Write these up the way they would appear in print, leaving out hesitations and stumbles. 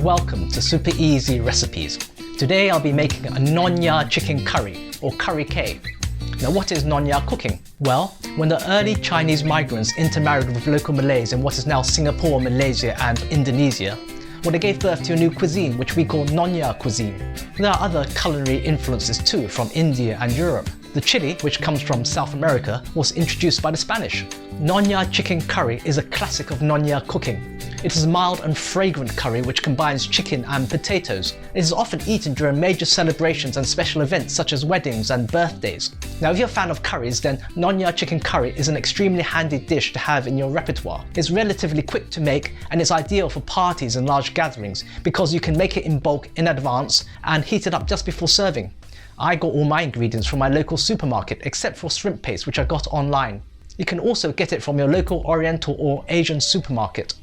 Welcome to Super Easy Recipes. Today I'll be making a Nonya chicken curry or Kari Kay. Now what is Nonya cooking? Well, when the early Chinese migrants intermarried with local Malays in what is now Singapore, Malaysia and Indonesia, well, they gave birth to a new cuisine which we call Nonya cuisine. There are other culinary influences too from India and Europe. The chili, which comes from South America, was introduced by the Spanish. Nonya chicken curry is a classic of Nonya cooking. It is a mild and fragrant curry which combines chicken and potatoes. It is often eaten during major celebrations and special events such as weddings and birthdays. Now if you're a fan of curries, then Nonya chicken curry is an extremely handy dish to have in your repertoire. It's relatively quick to make and it's ideal for parties and large gatherings because you can make it in bulk in advance and heat it up just before serving. I got all my ingredients from my local supermarket except for shrimp paste which I got online. You can also get it from your local Oriental or Asian supermarket.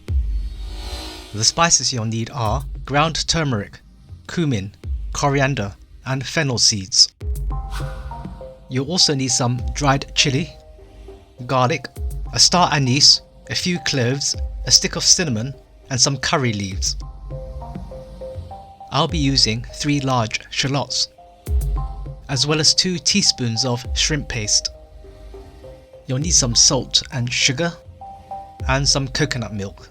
The spices you'll need are ground turmeric, cumin, coriander and fennel seeds. You'll also need some dried chili, garlic, a star anise, a few cloves, a stick of cinnamon and some curry leaves. I'll be using 3 large shallots, as well as 2 teaspoons of shrimp paste. You'll need some salt and sugar, and some coconut milk.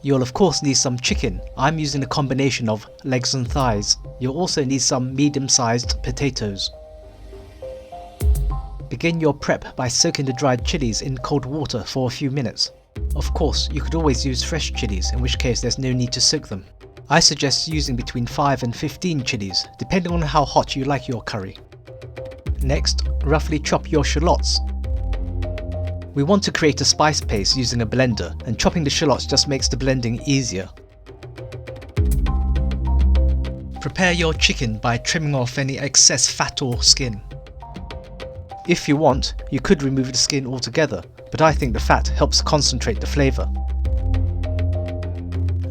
You'll of course need some chicken. I'm using a combination of legs and thighs. You'll also need some medium-sized potatoes. Begin your prep by soaking the dried chilies in cold water for a few minutes. Of course, you could always use fresh chilies, in which case there's no need to soak them. I suggest using between 5 and 15 chilies, depending on how hot you like your curry. Next, roughly chop your shallots. We want to create a spice paste using a blender, and chopping the shallots just makes the blending easier. Prepare your chicken by trimming off any excess fat or skin. If you want, you could remove the skin altogether, but I think the fat helps concentrate the flavour.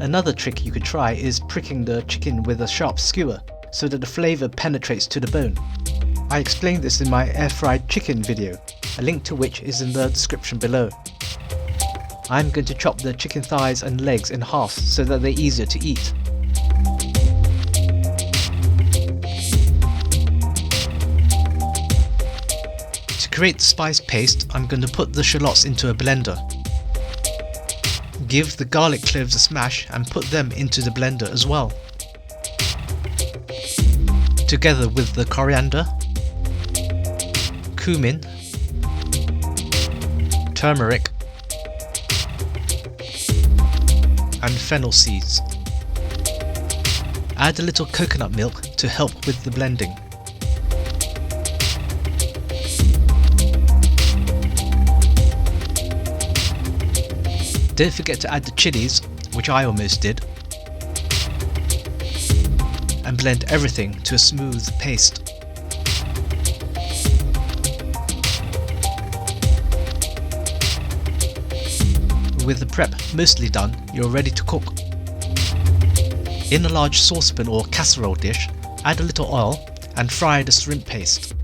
Another trick you could try is pricking the chicken with a sharp skewer so that the flavour penetrates to the bone. I explained this in my air-fried chicken video, a link to which is in the description below. I'm going to chop the chicken thighs and legs in half so that they're easier to eat. To create the spice paste, I'm going to put the shallots into a blender. Give the garlic cloves a smash and put them into the blender as well, together with the coriander, cumin, turmeric and fennel seeds. Add a little coconut milk to help with the blending. Don't forget to add the chilies, which I almost did, and blend everything to a smooth paste. With the prep mostly done, you're ready to cook. In a large saucepan or casserole dish, add a little oil and fry the shrimp paste,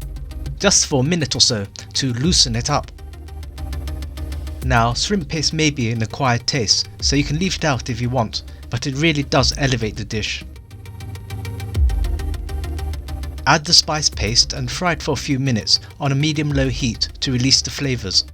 just for a minute or so to loosen it up. Now, shrimp paste may be an acquired taste, so you can leave it out if you want, but it really does elevate the dish. Add the spice paste and fry it for a few minutes on a medium-low heat to release the flavours.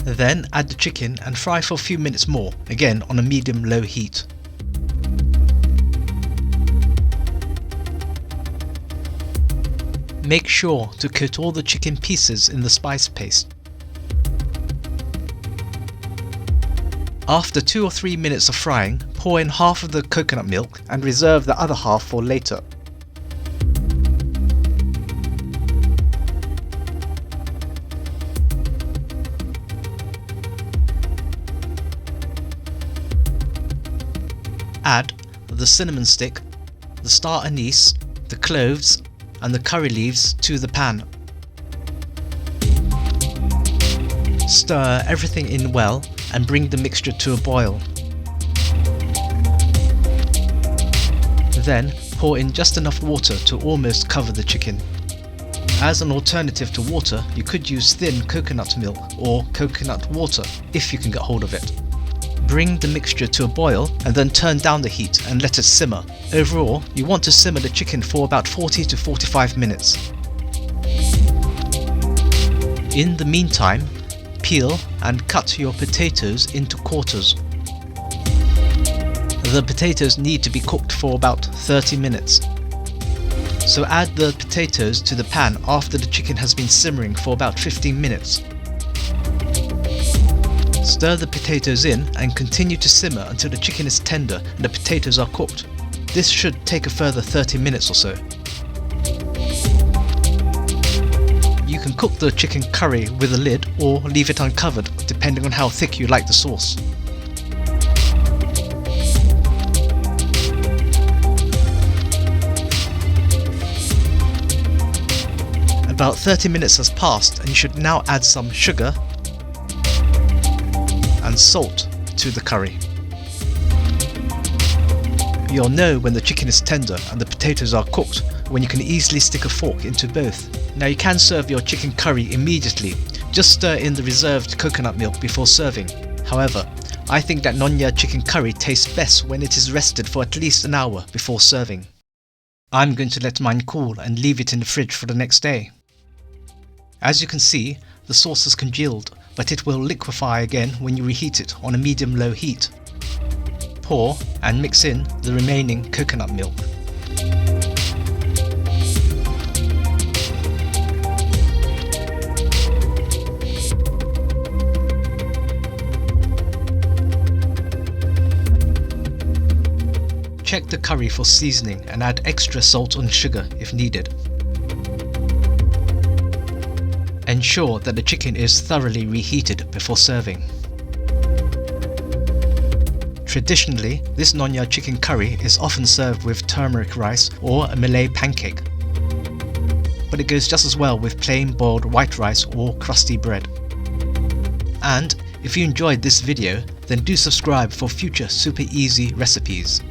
Then add the chicken and fry for a few minutes more, again on a medium-low heat. Make sure to coat all the chicken pieces in the spice paste. After 2 or 3 minutes of frying, pour in half of the coconut milk and reserve the other half for later. Add the cinnamon stick, the star anise, the cloves and the curry leaves to the pan. Stir everything in well and bring the mixture to a boil. Then pour in just enough water to almost cover the chicken. As an alternative to water, you could use thin coconut milk or coconut water if you can get hold of it. Bring the mixture to a boil and then turn down the heat and let it simmer. Overall, you want to simmer the chicken for about 40 to 45 minutes. In the meantime, peel and cut your potatoes into quarters. The potatoes need to be cooked for about 30 minutes. So add the potatoes to the pan after the chicken has been simmering for about 15 minutes. Stir the potatoes in and continue to simmer until the chicken is tender and the potatoes are cooked. This should take a further 30 minutes or so. You can cook the chicken curry with a lid or leave it uncovered depending on how thick you like the sauce. About 30 minutes has passed and you should now add some sugar and salt to the curry. You'll know when the chicken is tender and the potatoes are cooked when you can easily stick a fork into both. Now you can serve your chicken curry immediately. Just stir in the reserved coconut milk before serving. However, I think that Nonya chicken curry tastes best when it is rested for at least an hour before serving. I'm going to let mine cool and leave it in the fridge for the next day. As you can see, the sauce has congealed, but it will liquefy again when you reheat it on a medium-low heat. Pour and mix in the remaining coconut milk. Check the curry for seasoning and add extra salt and sugar if needed. Ensure that the chicken is thoroughly reheated before serving. Traditionally, this Nonya chicken curry is often served with turmeric rice or a Malay pancake, but it goes just as well with plain boiled white rice or crusty bread. And if you enjoyed this video, then do subscribe for future super easy recipes.